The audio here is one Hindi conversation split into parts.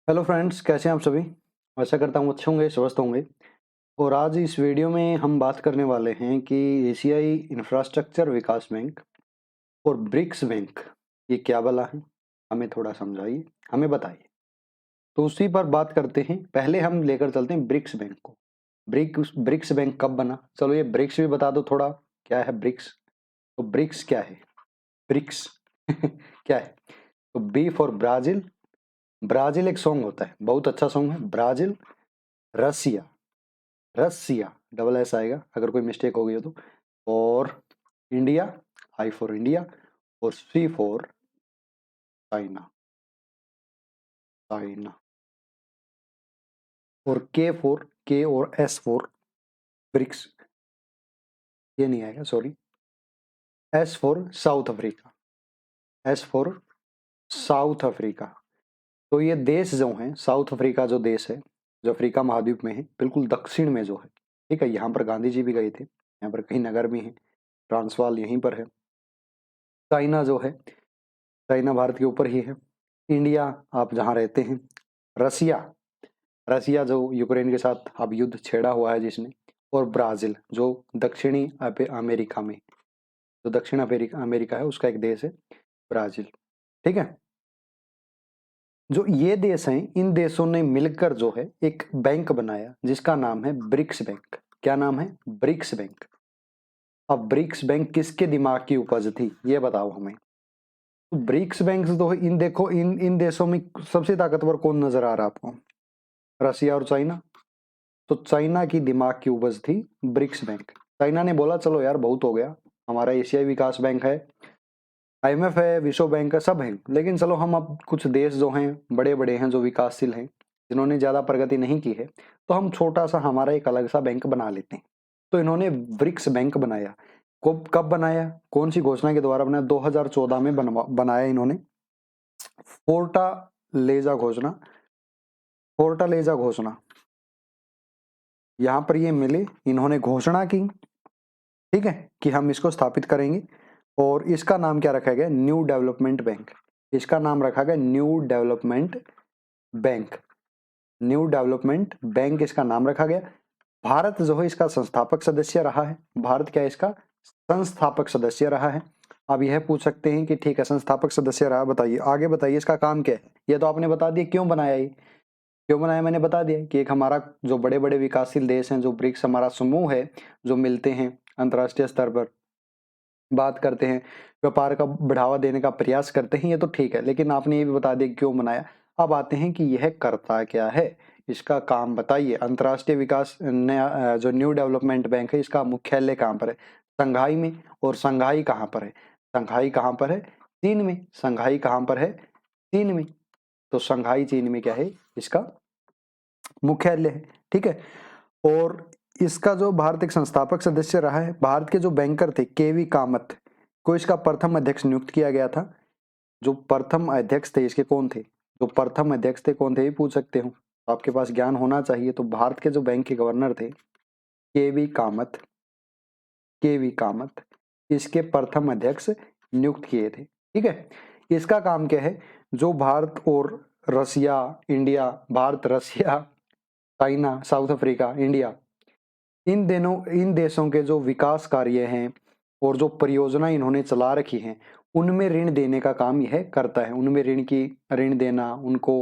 हेलो फ्रेंड्स, कैसे हैं आप सभी। आशा करता हूँ अच्छे होंगे, स्वस्थ होंगे। और आज इस वीडियो में हम बात करने वाले हैं कि एशियाई इंफ्रास्ट्रक्चर विकास बैंक और ब्रिक्स बैंक ये क्या भला है, हमें थोड़ा समझाइए, हमें बताइए। तो उसी पर बात करते हैं। पहले हम लेकर चलते हैं ब्रिक्स बैंक को। ब्रिक्स बैंक कब बना, चलो ये ब्रिक्स भी बता दो थोड़ा, क्या है ब्रिक्स। तो ब्रिक्स क्या है, ब्रिक्स क्या है। तो बी फॉर ब्राजील। ब्राजील एक सॉन्ग होता है, बहुत अच्छा सॉन्ग है। ब्राजील, रसिया, रसिया डबल एस आएगा अगर कोई मिस्टेक हो गई हो तो। और इंडिया, आई फॉर इंडिया। और सी फॉर चाइना, चाइना। और के फॉर, के और एस फॉर ब्रिक्स, ये नहीं आएगा sorry. S for south Africa, S for south Africa. तो ये देश जो हैं, साउथ अफ्रीका जो देश है, जो अफ्रीका महाद्वीप में है, बिल्कुल दक्षिण में जो है, ठीक है। यहाँ पर गांधी जी भी गए थे, यहाँ पर कई नगर भी हैं, ट्रांसवाल यहीं पर है। चाइना जो है, चाइना भारत के ऊपर ही है। इंडिया, आप जहाँ रहते हैं। रसिया, रसिया जो यूक्रेन के साथ अब युद्ध छेड़ा हुआ है जिसने। और ब्राजील जो दक्षिणी अमेरिका में, जो दक्षिण अमेरिका अमेरिका है उसका एक देश है ब्राजील, ठीक है। जो ये देश हैं, इन देशों ने मिलकर जो है एक बैंक बनाया जिसका नाम है ब्रिक्स बैंक। क्या नाम है, ब्रिक्स बैंक। अब ब्रिक्स बैंक किसके दिमाग की उपज थी, ये बताओ हमें। तो ब्रिक्स बैंक तो है, इन देखो, इन देशों में सबसे ताकतवर कौन नजर आ रहा है आपको, रसिया और चाइना। तो चाइना की दिमाग की उपज थी ब्रिक्स बैंक। चाइना ने बोला चलो यार बहुत हो गया, हमारा एशियाई विकास बैंक है, आईएमएफ है, विश्व बैंक है, सब है, लेकिन चलो हम अब कुछ देश जो हैं बड़े बड़े हैं, जो विकासशील हैं, जिन्होंने ज्यादा प्रगति नहीं की है, तो हम छोटा सा हमारा एक अलग सा बैंक बना लेते हैं। तो इन्होंने ब्रिक्स बैंक बनाया। कब बनाया, कौन सी घोषणा के द्वारा बनाया, 2014 में बनाया इन्होंने। फोर्टा लेजा घोषणा, फोर्टा लेजा घोषणा, यहां पर ये मिले, इन्होंने घोषणा की, ठीक है, कि हम इसको स्थापित करेंगे। और इसका नाम क्या रखा गया, न्यू डेवलपमेंट बैंक। इसका नाम रखा गया new development bank, new development bank इसका नाम रखा गया। भारत जो है इसका संस्थापक सदस्य रहा है। भारत क्या है, इसका संस्थापक सदस्य रहा है। अब यह पूछ सकते हैं कि ठीक है संस्थापक सदस्य रहा, बताइए आगे बताइए इसका काम क्या है। ये तो आपने बता दिया क्यों बनाया, ये क्यों बनाया मैंने बता दिया कि एक हमारा जो बड़े बड़े विकासशील देश हैं, जो ब्रिक्स हमारा समूह है, जो मिलते हैं अंतर्राष्ट्रीय स्तर पर बात करते हैं, व्यापार का बढ़ावा देने का प्रयास करते हैं, ये तो ठीक है, लेकिन आपने ये भी बता दिया क्यों बनाया। अब आते हैं कि यह करता क्या है, इसका काम बताइए। अंतर्राष्ट्रीय विकास जो न्यू डेवलपमेंट बैंक है, इसका मुख्यालय कहाँ पर है, संघाई में। और संघाई कहाँ पर है, संघाई कहाँ पर है, चीन में। संघाई कहाँ पर है, चीन में। तो संघाई चीन में क्या है, इसका मुख्यालय है, ठीक है। और इसका जो भारत एक संस्थापक सदस्य रहा है, भारत के जो बैंकर थे केवी कामत को इसका प्रथम अध्यक्ष नियुक्त किया गया था। जो प्रथम अध्यक्ष थे इसके कौन थे, जो प्रथम अध्यक्ष थे कौन थे, ये पूछ सकते हो, तो आपके पास ज्ञान होना चाहिए। तो भारत के जो बैंक के गवर्नर थे केवी कामत, केवी कामत इसके प्रथम अध्यक्ष नियुक्त किए थे, ठीक है। इसका काम क्या है, जो भारत और Russia, India, Bharat Russia China South Africa India, इन देशों के जो विकास कार्य हैं और जो परियोजना इन्होंने चला रखी हैं, उनमें ऋण देने का काम यह करता है। उनमें ऋण देना, उनको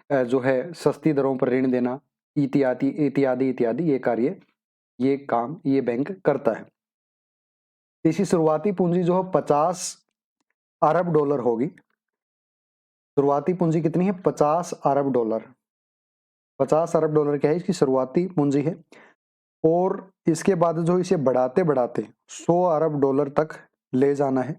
जो है सस्ती दरों पर ऋण देना, इत्यादि इत्यादि इत्यादि ये कार्य, ये काम ये बैंक करता है। इसी शुरुआती पूंजी जो है 50 अरब डॉलर होगी। शुरुआती पूंजी कितनी है, 50 अरब डॉलर। 50 अरब डॉलर क्या है, इसकी शुरुआती पूंजी है। और इसके बाद जो इसे बढ़ाते बढ़ाते 100 अरब डॉलर तक ले जाना है,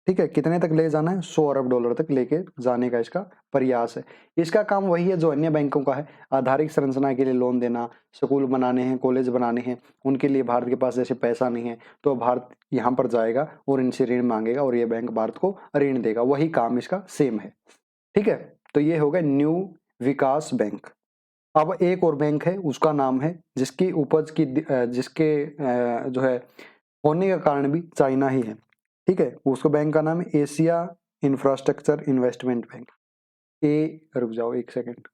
ठीक है। कितने तक ले जाना है, 100 अरब डॉलर तक लेके जाने का इसका प्रयास है। इसका काम वही है जो अन्य बैंकों का है, आधारिक संरचना के लिए लोन देना, स्कूल बनाने हैं, कॉलेज बनाने हैं, उनके लिए भारत के पास जैसे पैसा नहीं है तो भारत यहाँ पर जाएगा और इनसे ऋण मांगेगा और ये बैंक भारत को ऋण देगा, वही काम इसका सेम है, ठीक है। तो ये हो गया न्यू विकास बैंक। अब एक और बैंक है, उसका नाम है, जिसकी उपज की जिसके जो है होने का कारण भी चाइना ही है, ठीक है। उसको बैंक का नाम है एशिया इंफ्रास्ट्रक्चर इन्वेस्टमेंट बैंक। रुक जाओ एक सेकेंड,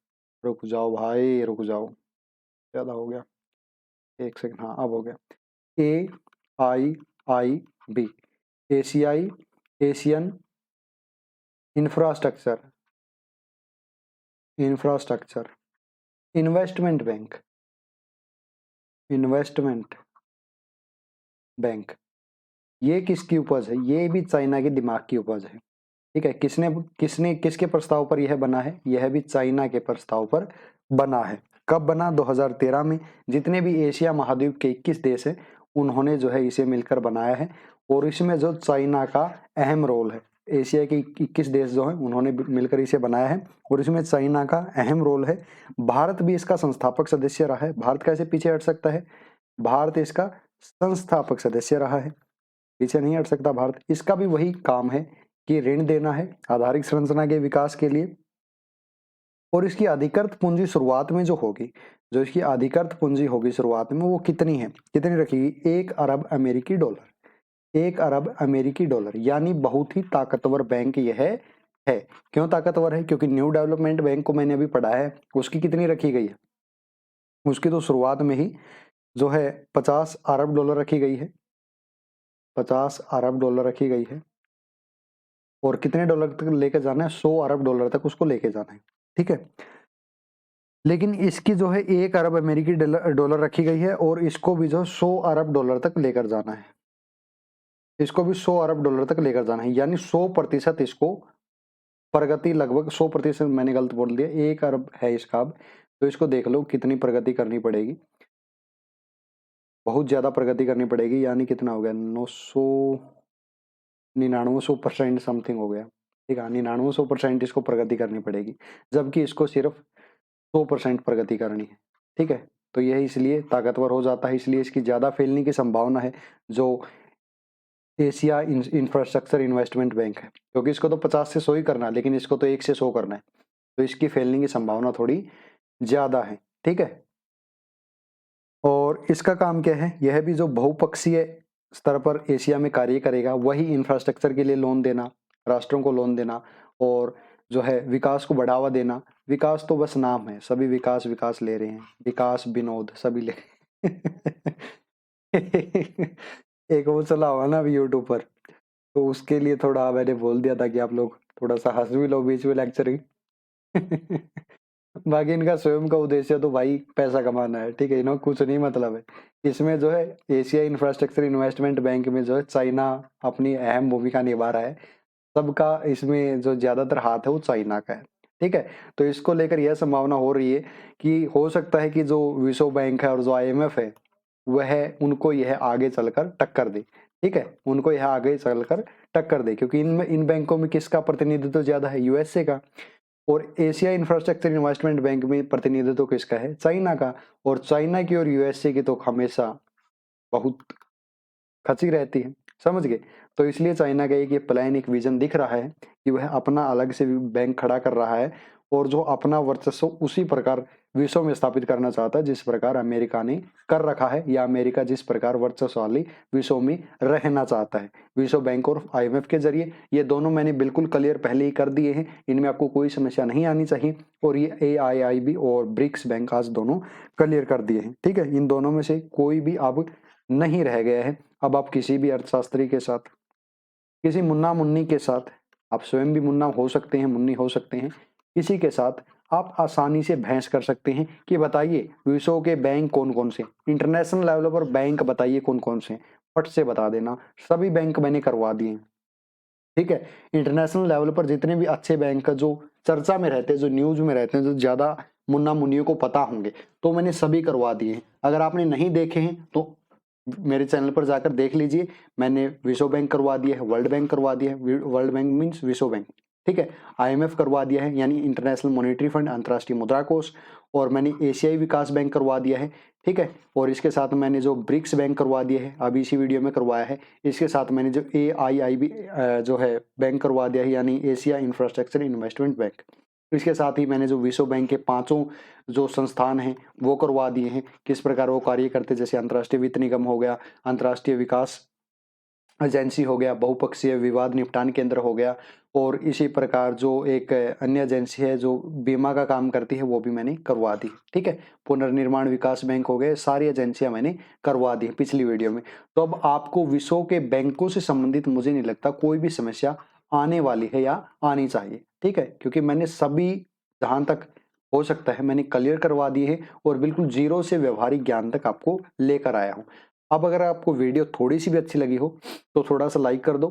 रुक जाओ भाई, रुक जाओ, ज़्यादा हो गया, एक सेकंड, हाँ अब हो गया। AIIB, एशियाई Asian infrastructure investment bank, investment bank, ये किसकी उपज है? ये भी चाइना के दिमाग की उपज है। ठीक है, किसने किसने किसके प्रस्ताव पर यह बना है? यह भी चाइना के प्रस्ताव पर बना है। कब बना? 2013 में। जितने भी एशिया महाद्वीप के 21 देश हैं, उन्होंने जो है इसे मिलकर बनाया है, और इसमें जो चाइना का अहम रोल है, एशिया के 21 देश जो हैं उन्होंने मिलकर इसे बनाया है, और इसमें चाइना का अहम रोल है। भारत भी इसका संस्थापक सदस्य रहा है। भारत कैसे पीछे हट सकता है? भारत इसका संस्थापक सदस्य रहा है, पीछे नहीं हट सकता भारत। इसका भी वही काम है कि ऋण देना है आधारिक संरचना के विकास के लिए, और इसकी अधिकृत पूंजी शुरुआत में जो होगी, जो इसकी अधिकृत पूंजी होगी शुरुआत में, वो कितनी है, कितनी रखेगी? 1 अरब अमेरिकी डॉलर। 1 अरब अमेरिकी डॉलर, यानी बहुत ही ताकतवर बैंक यह है। क्यों ताकतवर है? क्योंकि न्यू डेवलपमेंट बैंक को मैंने अभी पढ़ा है, उसकी कितनी रखी गई है? उसकी तो शुरुआत में ही जो है 50 अरब डॉलर रखी गई है, 50 अरब डॉलर रखी गई है, और कितने डॉलर तक लेके जाना है? 100 अरब डॉलर तक उसको लेके जाना है। ठीक है, लेकिन इसकी जो है 1 अरब अमेरिकी डॉलर रखी गई है, और इसको भी जो 100 अरब डॉलर तक लेकर जाना है, इसको भी 100 अरब डॉलर तक लेकर जाना है, यानी 100% इसको प्रगति, लगभग 100%, मैंने गलत बोल दिया, 1 अरब है इसका अब, तो इसको देख लो कितनी प्रगति करनी पड़ेगी, बहुत ज्यादा प्रगति करनी पड़ेगी, यानी कितना हो गया? 99% समथिंग हो गया। ठीक है, 99% इसको प्रगति करनी पड़ेगी, जबकि इसको सिर्फ 100% प्रगति करनी है। ठीक है, तो यह इसलिए ताकतवर हो जाता है, इसलिए इसकी ज्यादा फैलने की संभावना है जो एशिया इंफ्रास्ट्रक्चर इन्वेस्टमेंट बैंक है, क्योंकि इसको तो 50 से 100 ही करना है, लेकिन इसको तो 1 से 100 करना है, तो इसकी फैलने की संभावना थोड़ी ज्यादा है। ठीक है, और इसका काम क्या है? यह भी जो बहुपक्षीय स्तर पर एशिया में कार्य करेगा, वही इंफ्रास्ट्रक्चर के लिए लोन देना, राष्ट्रों को लोन देना, और जो है विकास को बढ़ावा देना। विकास तो बस नाम है, सभी विकास विकास ले रहे हैं, विकास विनोद सभी ले एक वो चला हुआ ना अभी यूट्यूब पर, तो उसके लिए थोड़ा मैंने बोल दिया था कि आप लोग थोड़ा सा हंस भी लो बीच में लेक्चर की। बाकी इनका स्वयं का उद्देश्य तो भाई पैसा कमाना है। ठीक है, इन्हों कुछ नहीं मतलब है इसमें। जो है एशिया इंफ्रास्ट्रक्चर इन्वेस्टमेंट बैंक में जो है चाइना अपनी अहम भूमिका निभा रहा है, सबका इसमें जो ज्यादातर हाथ है वो चाइना का है। ठीक है, तो इसको लेकर यह संभावना हो रही है कि हो सकता है कि जो विश्व बैंक है और जो IMF है, वह उनको यह आगे चलकर टक्कर दे। ठीक है, उनको यह आगे चलकर टक्कर दे, क्योंकि इन बैंकों में किसका प्रतिनिधित्व ज्यादा है? USA का। और एशिया इंफ्रास्ट्रक्चर इन्वेस्टमेंट बैंक में प्रतिनिधित्व किसका है? चाइना का। और चाइना की और USA की तो हमेशा बहुत खची रहती है, समझ गए? तो इसलिए चाइना का एक ये प्लान, एक विजन दिख रहा है कि वह अपना अलग से बैंक खड़ा कर रहा है, और जो अपना वर्चस्व उसी प्रकार विश्व में स्थापित करना चाहता है जिस प्रकार अमेरिका ने कर रखा है, या अमेरिका जिस प्रकार वर्चस्वशाली विश्व में रहना चाहता है। विश्व बैंक और IMF के जरिए ये दोनों मैंने बिल्कुल क्लियर पहले ही कर दिए हैं, इनमें आपको कोई समस्या नहीं आनी चाहिए। और ये AIIB और ब्रिक्स बैंक आज दोनों क्लियर कर दिए हैं। ठीक है, इन दोनों में से कोई भी अब नहीं रह गया है। अब आप किसी भी अर्थशास्त्री के साथ, किसी मुन्ना मुन्नी के साथ, आप स्वयं भी मुन्ना हो सकते हैं, मुन्नी हो सकते हैं, किसी के साथ आप आसानी से बहस कर सकते हैं कि बताइए विश्व के बैंक कौन कौन से, इंटरनेशनल लेवल पर बैंक बताइए कौन कौन से, फट से बता देना, सभी बैंक मैंने करवा दिए हैं। ठीक है, इंटरनेशनल लेवल पर जितने भी अच्छे बैंक जो चर्चा में रहते हैं, जो न्यूज में रहते हैं, जो ज्यादा मुन्ना मुन्नियों को पता होंगे, तो मैंने सभी करवा दिए हैं। अगर आपने नहीं देखे हैं तो मेरे चैनल पर जाकर देख लीजिए। मैंने विश्व बैंक करवा दिया है, वर्ल्ड बैंक करवा दिया है, वर्ल्ड बैंक मीन्स विश्व बैंक। ठीक है, IMF करवा दिया है, यानी इंटरनेशनल मॉनेटरी फंड, अंतर्राष्ट्रीय मुद्रा कोष, और मैंने एशियाई विकास बैंक करवा दिया है। ठीक है, और इसके साथ मैंने जो ब्रिक्स बैंक करवा दिया है, अभी इसी वीडियो में करवाया है। इसके साथ मैंने जो AIIB जो है बैंक करवा दिया है, यानी एशिया इंफ्रास्ट्रक्चर इन्वेस्टमेंट बैंक। इसके साथ ही मैंने जो विश्व बैंक के 5 जो संस्थान हैं वो करवा दिए हैं, किस प्रकार वो कार्य करते, जैसे अंतर्राष्ट्रीय वित्त निगम हो गया, अंतर्राष्ट्रीय विकास एजेंसी हो गया, बहुपक्षीय विवाद निपटान केंद्र हो गया, और इसी प्रकार जो एक अन्य एजेंसी है जो बीमा का काम करती है वो भी मैंने करवा दी। ठीक है, पुनर्निर्माण विकास बैंक हो गए, सारी एजेंसियां मैंने करवा दी पिछली वीडियो में। तो अब आपको विश्व के बैंकों से संबंधित मुझे नहीं लगता कोई भी समस्या आने वाली है या आनी चाहिए। ठीक है, क्योंकि मैंने सभी जहां तक हो सकता है मैंने क्लियर करवा दी है और बिल्कुल जीरो से व्यवहारिक ज्ञान तक आपको लेकर आया हूं। अब अगर आपको वीडियो थोड़ी सी भी अच्छी लगी हो तो थोड़ा सा लाइक कर दो,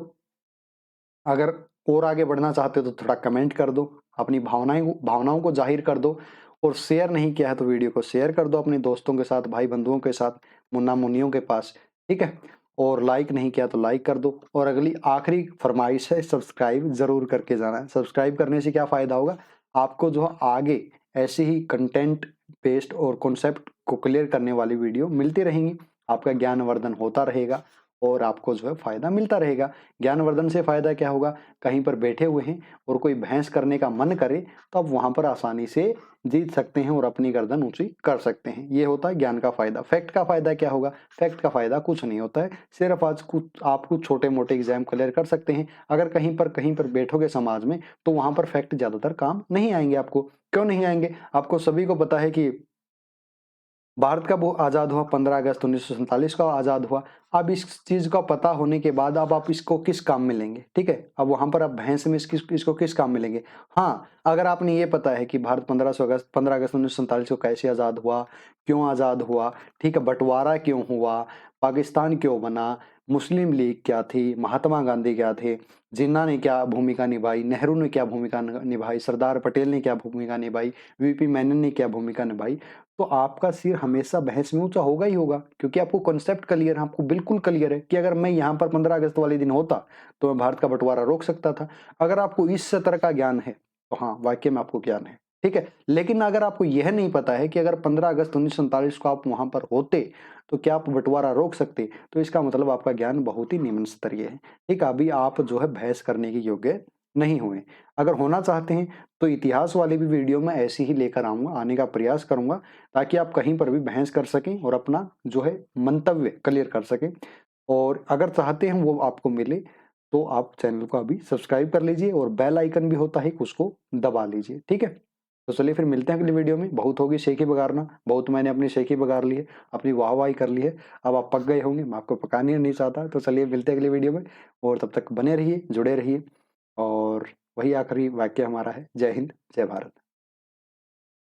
अगर और आगे बढ़ना चाहते हो तो थोड़ा कमेंट कर दो, अपनी भावनाओं को जाहिर कर दो, और शेयर नहीं किया है तो वीडियो को शेयर कर दो अपने दोस्तों के साथ, भाई बंधुओं के साथ, मुन्ना मुन्नियों के पास। ठीक है, और लाइक नहीं किया तो लाइक कर दो, और अगली आखिरी फरमाइश है सब्सक्राइब जरूर करके जाना है। सब्सक्राइब करने से क्या फायदा होगा, आपको जो आगे ऐसे ही कंटेंट बेस्ड और कॉन्सेप्ट को क्लियर करने वाली वीडियो मिलती रहेंगी, आपका ज्ञानवर्धन होता रहेगा और आपको जो है फायदा मिलता रहेगा। ज्ञानवर्धन से फायदा क्या होगा, कहीं पर बैठे हुए हैं और कोई बहस करने का मन करे तो आप वहां पर आसानी से जीत सकते हैं और अपनी गर्दन ऊंची कर सकते हैं। ये होता है ज्ञान का फायदा। फैक्ट का फायदा क्या होगा, फैक्ट का फायदा कुछ नहीं होता है, सिर्फ आज कुछ आप कुछ छोटे मोटे एग्जाम क्लियर कर सकते हैं। अगर कहीं पर बैठोगे समाज में तो वहां पर फैक्ट ज्यादातर काम नहीं आएंगे। आपको क्यों नहीं आएंगे, आपको सभी को पता है कि भारत कब आज़ाद हुआ, 15 अगस्त 1947 को आज़ाद हुआ। अब इस चीज़ का पता होने के बाद अब आप इसको किस काम में लेंगे। ठीक है, अब वहां पर आप बहस में इसको किस काम में लेंगे। हाँ, अगर आपने ये पता है कि भारत 15 अगस्त 1947 को कैसे आज़ाद हुआ, क्यों आज़ाद हुआ, ठीक है, बंटवारा क्यों हुआ, पाकिस्तान क्यों बना, मुस्लिम लीग क्या थी, महात्मा गांधी क्या थे, जिन्ना ने क्या भूमिका निभाई, नेहरू ने क्या भूमिका निभाई, सरदार पटेल ने क्या भूमिका निभाई, वीपी मेनन ने क्या भूमिका निभाई, तो आपका सिर हमेशा बहस में ऊंचा होगा ही होगा, क्योंकि आपको कॉन्सेप्ट क्लियर है, आपको बिल्कुल क्लियर है कि अगर मैं यहाँ पर 15 अगस्त वाले दिन होता तो मैं भारत का बंटवारा रोक सकता था। अगर आपको इस तरह का ज्ञान है तो हाँ, वाकई में आपको ज्ञान है। ठीक है, लेकिन अगर आपको यह नहीं पता है कि अगर 15 अगस्त 1947 को आप वहां पर होते तो क्या आप बंटवारा रोक सकते, तो इसका मतलब आपका ज्ञान बहुत ही निम्न स्तरीय है। ठीक है, अभी आप जो है बहस करने के योग्य नहीं हुए। अगर होना चाहते हैं तो इतिहास वाली भी वीडियो में ऐसे ही लेकर आऊंगा, आने का प्रयास करूंगा, ताकि आप कहीं पर भी बहस कर सकें और अपना जो है मंतव्य क्लियर कर सकें। और अगर चाहते हैं वो आपको मिले तो आप चैनल को अभी सब्सक्राइब कर लीजिए और बेल आइकन भी होता है उसको दबा लीजिए। ठीक है, तो चलिए फिर मिलते हैं अगली वीडियो में। बहुत होगी शेखी बगारना, बहुत मैंने अपनी शेखी बगार ली है, अपनी वाहवाही कर ली है, अब आप पक गए होंगे, मैं आपको पकाने नहीं चाहता। तो चलिए मिलते हैं अगली वीडियो में, और तब तक बने रहिए, जुड़े रहिए। और वही आखिरी वाक्य हमारा है, जय हिंद जय भारत।